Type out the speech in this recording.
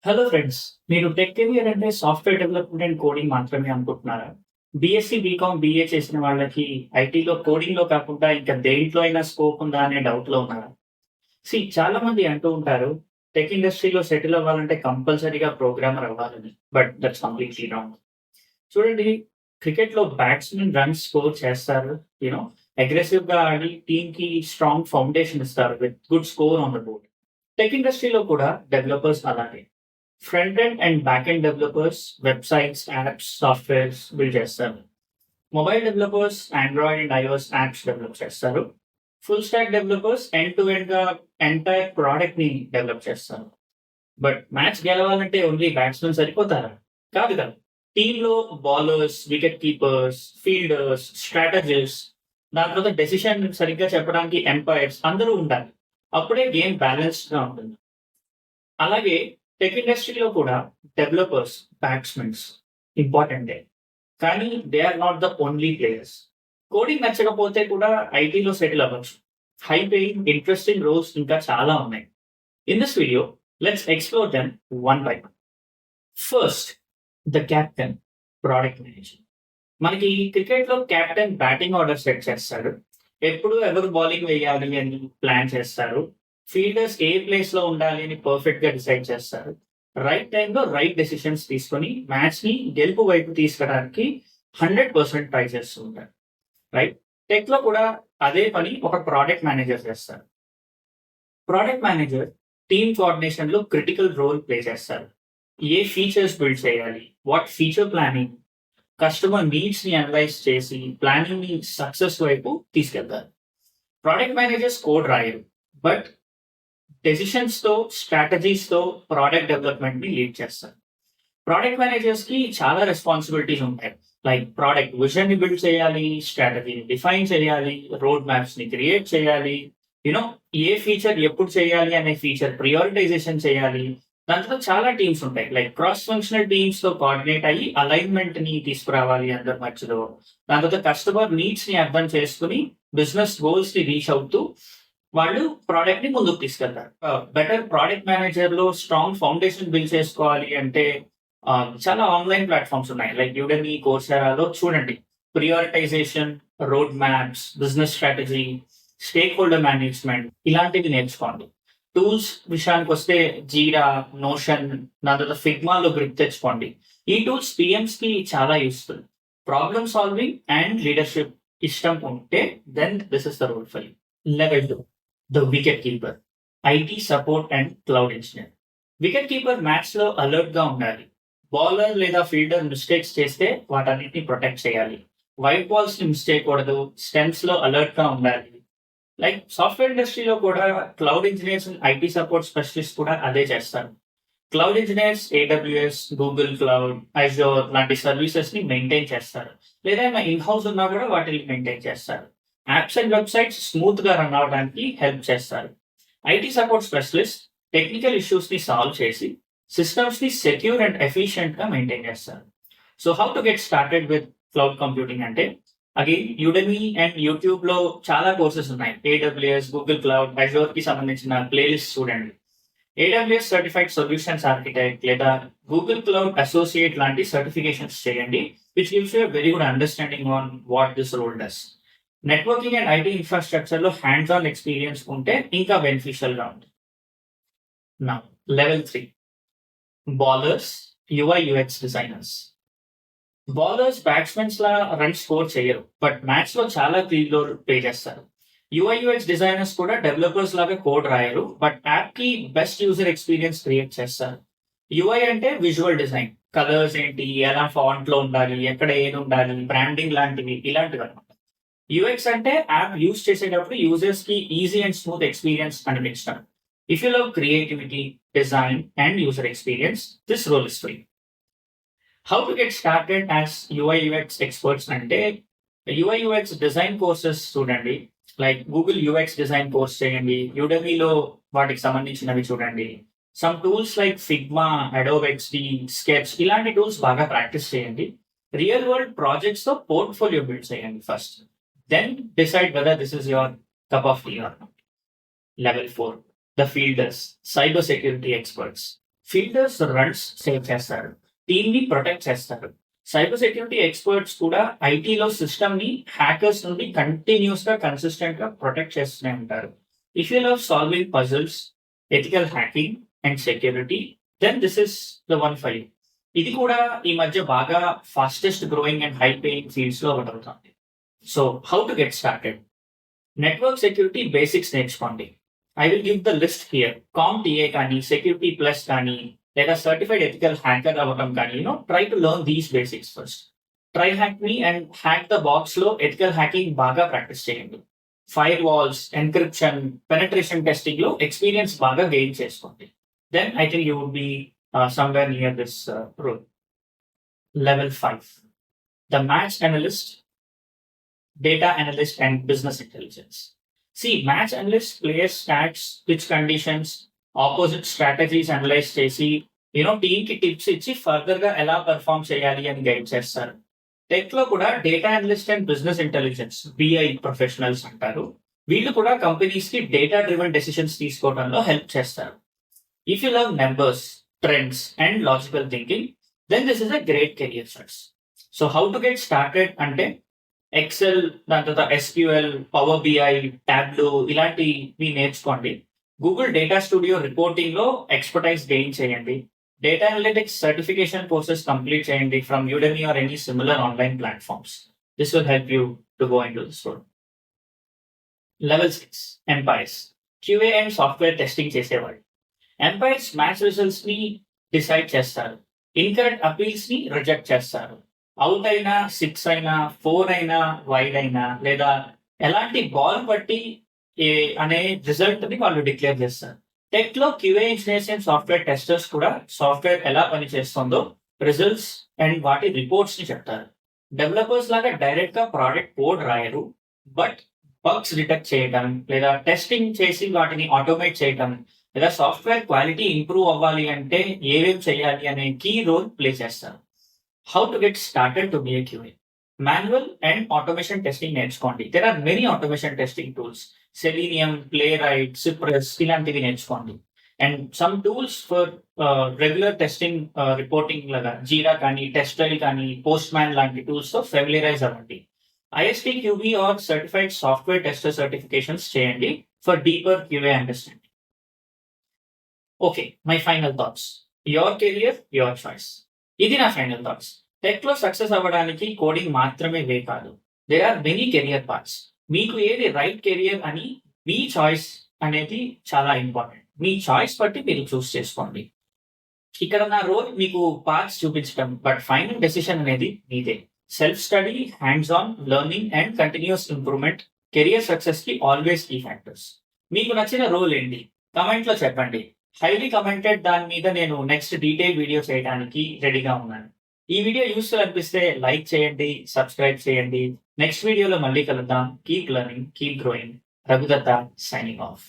Hello friends. మీరు tech career అంటే software development and coding మాత్రమే అనుకుంటున్నారా? బీఎస్సీ, బీకామ్, బీఏ చేసిన వాళ్ళకి ఐటీలో కోడింగ్‌లో కాకుండా ఇంకా దేంట్లో అయినా స్కోప్ ఉందా అనే డౌట్‌లో ఉన్నారా? చాలామంది అంటూ ఉంటారు, టెక్ ఇండస్ట్రీలో సెటిల్ అవ్వాలంటే కంపల్సరీగా ప్రోగ్రామర్ అవ్వాలని. But that's completely wrong. చూడండి, క్రికెట్‌లో బ్యాట్స్‌మెన్ రన్స్ స్కోర్ చేస్తారు. యూ నో అగ్రెసివ్‌గా ఆడి టీమ్‌కి స్ట్రాంగ్ ఫౌండేషన్ ఇస్తారు with good score on the board. Tech ఇండస్ట్రీలో కూడా డెవలపర్స్ అలాగే. Front end and back end developers websites, apps, softwares build చేస్తారు. Mobile developers android and iOS apps develop చేస్తారు. Full stack developers end to ఎండ్‌గా entire ప్రొడక్ట్‌ని develop చేస్తారు. But match గెలవాలంటే only batsmen సరిపోతారా? కాదు కదా! టీమ్‌లో బౌలర్స్, వికెట్ కీపర్స్, ఫీల్డర్స్, స్ట్రాటజిస్ట్స్, దాని తర్వాత డెసిషన్ సరిగ్గా చెప్పడానికి ఎంపైర్స్ అందరూ ఉండాలి. అప్పుడే గేమ్ బ్యాలెన్స్డ్‌గా ఉంటుంది. అలాగే టెక్ ఇండస్ట్రీలో కూడా డెవలపర్స్, బ్యాట్స్‌మెన్స్ ఇంపార్టెంటే. కానీ they are not the only players. Coding నచ్చకపోతే కూడా ఐటీలో సెటిల్ అవ్వచ్చు. హై పేయింగ్, ఇంట్రెస్టింగ్ రోల్స్ ఇంకా చాలా ఉన్నాయి. In this video, let's explore them one by one. First, the captain, product manager. మనకి క్రికెట్‌లో కెప్టెన్ బ్యాటింగ్ ఆర్డర్ సెట్ చేస్తాడు. ఎప్పుడు ఎవరు బౌలింగ్ వేయాలి అని ప్లాన్ చేస్తారు. ఫీల్డర్స్ ఏ ప్లేస్‌లో ఉండాలి అని పర్ఫెక్ట్‌గా డిసైడ్ చేస్తారు. రైట్ టైమ్‌లో రైట్ డెసిషన్స్ తీసుకొని మ్యాచ్‌ని గెలుపు వైపు తీసుకెళ్ళడానికి 100% ట్రై చేస్తూ ఉంటారు. రైట్? టెక్‌లో కూడా అదే పని ఒక ప్రొడక్ట్ మేనేజర్ చేస్తారు. ప్రొడక్ట్ మేనేజర్ టీమ్ కోఆర్డినేషన్‌లో క్రిటికల్ రోల్ ప్లే చేస్తారు. ఏ ఫీచర్స్ బిల్డ్ చేయాలి? What feature planning? కస్టమర్ నీడ్స్‌ని అనలైజ్ చేసి ప్లానింగ్‌ని సక్సెస్ వైపు తీసుకెళ్తారు. ప్రొడక్ట్ మేనేజర్స్ కోడ్ రాయరు. బట్ డెసిషన్స్‌తో, స్ట్రాటజీస్‌తో ప్రొడక్ట్ డెవలప్‌మెంట్‌ని లీడ్ చేస్తారు. ప్రొడక్ట్ మేనేజర్స్‌కి చాలా రెస్పాన్సిబిలిటీస్ ఉంటాయి. లైక్ ప్రొడక్ట్ విజన్‌ని బిల్డ్ చేయాలి, స్ట్రాటజీని డిఫైన్ చేయాలి, రోడ్ మ్యాప్స్‌ని క్రియేట్ చేయాలి. యూ నో ఏ ఫీచర్ ఎప్పుడు చేయాలి అనే ఫీచర్ ప్రియారిటైజేషన్ చేయాలి. దాంట్లో చాలా టీమ్స్ ఉంటాయి. లైక్ క్రాస్ ఫంక్షనల్ టీమ్స్‌తో కోఆర్డినేట్ అయ్యి అలైన్‌మెంట్‌ని తీసుకురావాలి అందరి మధ్యలో. దాని తర్వాత కస్టమర్ నీడ్స్‌ని అర్థం చేసుకొని బిజినెస్ గోల్స్‌ని రీచ్ అవుతూ వాళ్ళు ప్రొడక్ట్‌ని ముందుకు తీసుకెళ్తారు. బెటర్ ప్రొడక్ట్ మేనేజర్‌లో స్ట్రాంగ్ ఫౌండేషన్ బిల్డ్ చేసుకోవాలి అంటే చాలా ఆన్‌లైన్ ప్లాట్‌ఫార్మ్స్ ఉన్నాయి. లైక్ యుడెమీ, కోర్సెరాలో చూడండి. Prioritization, road maps, business strategy, stakeholder management ఇలాంటివి నేర్చుకోండి. టూల్స్ విషయానికొస్తే జీరా, నోషన్, దాని తర్వాత ఫిగ్మాలో గ్రిప్ తెచ్చుకోండి. ఈ టూల్స్ పీఎంస్‌కి చాలా useful. Problem solving and leadership ఇష్టం ఉంటే then this is the role for you. Level 2, the wicket keeper, IT support and cloud engineer. Wicket keeper మ్యాచ్‌లో అలర్ట్‌గా ఉండాలి. బౌలర్ లేదా ఫీల్డర్ మిస్టేక్స్ చేస్తే వాటన్నిటిని ప్రొటెక్ట్ చేయాలి. వైట్ బాల్స్‌ని మిస్ చేయకూడదు. స్టంప్స్‌లో అలర్ట్‌గా ఉండాలి. లైక్ సాఫ్ట్‌వేర్ ఇండస్ట్రీలో కూడా cloud engineers and IT support specialist కూడా అదే చేస్తారు. Cloud engineers AWS, Google cloud, Azure లాంటి సర్వీసెస్‌ని మెయింటైన్ చేస్తారు. లేదా ఏమైనా ఇన్ హౌస్ ఉన్నా కూడా వాటిని మెయింటైన్ చేస్తారు. యాప్స్ అండ్ వెబ్‌సైట్స్ స్మూత్‌గా రన్ అవ్వడానికి హెల్ప్ చేస్తారు. ఐటీ సపోర్ట్ స్పెషలిస్ట్ టెక్నికల్ ఇష్యూస్‌ని సాల్వ్ చేసి సిస్టమ్స్‌ని సెక్యూర్ అండ్ ఎఫిషియంట్‌గా మెయింటైన్ చేస్తారు. So, how to get started with cloud computing అంటే అగైన్ యుడెమీ అండ్ యూట్యూబ్‌లో చాలా కోర్సెస్ ఉన్నాయి. ఏడబ్ల్యూఎస్, గూగుల్ క్లౌడ్, అజూర్‌కి సంబంధించిన ప్లేలిస్ట్ చూడండి. ఏడబ్ల్యూఎస్ సర్టిఫైడ్ సొల్యూషన్స్ ఆర్కిటెక్ట్ లేదా గూగుల్ క్లౌడ్ అసోసియేట్ లాంటి సర్టిఫికేషన్స్ చేయండి. Which gives you a very good understanding on what this role does. Networking and IT ఇన్‌ఫ్రాస్ట్రక్చర్‌లో hands on experience ఉంటే ఇంకా బెనిఫిషియల్‌గా ఉంటుంది. Now level 3, bowlers, UI UX designers. Bowlers బ్యాట్స్‌మెన్స్‌లా runs score చేయరు. But మ్యాచ్‌లో చాలా కీ రోల్ ప్లే చేస్తారు. యూఐ యూఎక్స్ డిజైనర్స్ కూడా డెవలపర్స్ లాగా కోడ్ రాయరు. బట్ యాప్‌కి బెస్ట్ యూజర్ ఎక్స్‌పీరియన్స్ క్రియేట్ చేస్తారు. యూఐ అంటే విజువల్ డిజైన్. కలర్స్ ఏంటి, ఎలా ఫాంట్‌లో ఉండాలి, ఎక్కడ ఏది ఉండాలి, బ్రాండింగ్ లాంటివి ఇలాంటివన్నమాట. యూఎక్స్ అంటే యాప్ యూజ్ చేసేటప్పుడు యూజర్స్‌కి ఈజీ అండ్ స్మూత్ ఎక్స్‌పీరియన్స్ అనిపించడం. If you love creativity, design and user experience, this role is for you. How to get started as UI UX experts అంటే యూఐ యూఎక్స్ డిజైన్ కోర్సెస్ చూడండి. Like Google UX design course చేయండి. యుడెమీలో వాటికి సంబంధించినవి చూడండి. Some tools like Figma, Adobe XD, sketch ఇలాంటి tools బాగా practice చేయండి. రియల్ వరల్డ్ ప్రాజెక్ట్స్‌తో పోర్ట్‌ఫోలియో బిల్డ్ చేయండి first. Then decide whether this is your cup of tea or not. Level 4, the fielders, cyber security experts. Fielders runs save చేస్తారు, team ని protect చేస్తారు. Cyber security experts కూడా ఐటీలో system ని hackers నుండి continuous గా consistent గా ప్రొటెక్ట్ చేస్తూనే ఉంటారు. If you love solving puzzles, ethical hacking and security, then this is the one for you. ఇది కూడా ఈ మధ్య బాగా fastest growing and high paying fields లో ఒకటి అవుతుంది. So how to get started? Network security basics నేర్చుకోండి. I will give the list here. CompTIA కానీ, సెక్యూరిటీ ప్లస్ కానీ, లేదా సర్టిఫైడ్ ఎథికల్ హ్యాకర్ అవ్వడం కానీ, try to learn these basics first. Try hack me and hack the box లో ethical hacking బాగా practice చేయండి. Firewalls, encryption, penetration testing లో experience బాగా గెయిన్ చేసుకోండి. Then I think you would be somewhere near this role. Level 5, the match analyst, data analyst, and business intelligence. See, match analyst players stats, pitch conditions, opposite strategies analyze చేసి team కి tips ఇచ్చి further గా ఎలా perform చేయాలి అని guide చేస్తారు. Tech లో కూడా data analyst and business intelligence, BI professionals అంటారు. వీళ్ళు కూడా కంపెనీస్ కి డేటా డ్రివెన్ డెసిషన్స్ తీసుకోవడంలో హెల్ప్ చేస్తారు. If you love numbers, trends, and logical thinking, then this is a great career choice. So how to get started అంటే excel, దాని తర్వాత SQL, power BI, Tableau ఇలాంటివి నేర్చుకోండి. గూగుల్ డేటా స్టూడియో రిపోర్టింగ్ లో expertise gain చేయండి. Data analytics certification courses complete చేయండి from Udemy or any similar online platforms. This will help you to go into this road. Level 6, umpires, QA and software testing చేసేవాళ్ళు. Umpires match results ని decide చేస్తారు, incorrect appeals ని reject చేస్తారు. Out అయినా, 6 అయినా, 4 అయినా, wide అయినా, లేదా ఎలాంటి బాల్ బట్టి అనే రిజల్ట్ ని వాళ్ళు డిక్లేర్ చేస్తారు. టెక్ లో QA engineers and software testers కూడా సాఫ్ట్వేర్ ఎలా పనిచేస్తుందో రిజల్ట్స్ అండ్ వాటి రిపోర్ట్స్ ని చెప్తారు. డెవలపర్స్ లాగా డైరెక్ట్ గా ప్రోడక్ట్ కోడ్ రాయరు, బట్ బగ్స్ డిటెక్ట్ చేయడం, లేదా టెస్టింగ్ చేసి వాటిని ఆటోమేట్ చేయడం, లేదా సాఫ్ట్వేర్ క్వాలిటీ ఇంప్రూవ్ అవ్వాలి అంటే ఏమేం చేయాలి అనే కీ రోల్ ప్లే చేస్తారు. How to get started to be a QA? Manual and automation testing నేర్చుకోండి. There are many automation testing tools, Selenium, Playwright, Cypress ఇలాంటివి నేర్చుకోండి. And some tools for regular testing reporting లాగా Jira కానీ, TestRail కానీ, Postman లాంటి tools తో familiarize అవ్వండి. ISTQB or certified software tester certifications చేయండి for deeper QA understanding. Okay, my final thoughts. Your career, your choice. ఇది నా final thoughts. Tech లో సక్సెస్ అవ్వడానికి కోడింగ్ మాత్రమే వే కాదు. There are many career paths. మీకు ఏది రైట్ కెరియర్ అని మీ చాయిస్ అనేది చాలా ఇంపార్టెంట్. మీ చాయిస్ బట్టి మీరు చూస్ చేసుకోండి. ఇక్కడ నా రోల్ మీకు పాత్స్ చూపించడం, బట్ ఫైనల్ డెసిషన్ అనేది మీదే. Self study, hands on learning and continuous improvement career success కి ఆల్వేస్ కీ ఫ్యాక్టర్స్. మీకు నచ్చిన రోల్ ఏంటి కమెంట్ లో చెప్పండి. హైలీ కమెంటెడ్ దాని మీద నేను నెక్స్ట్ డీటెయిల్ వీడియో చేయడానికి రెడీగా ఉన్నాను. ఈ వీడియో యూస్ఫుల్ అనిపిస్తే లైక్ చేయండి, సబ్స్క్రైబ్ చేయండి. నెక్స్ట్ వీడియోలో మళ్ళీ కలుద్దాం. Keep learning, keep growing. Raghudatta signing of.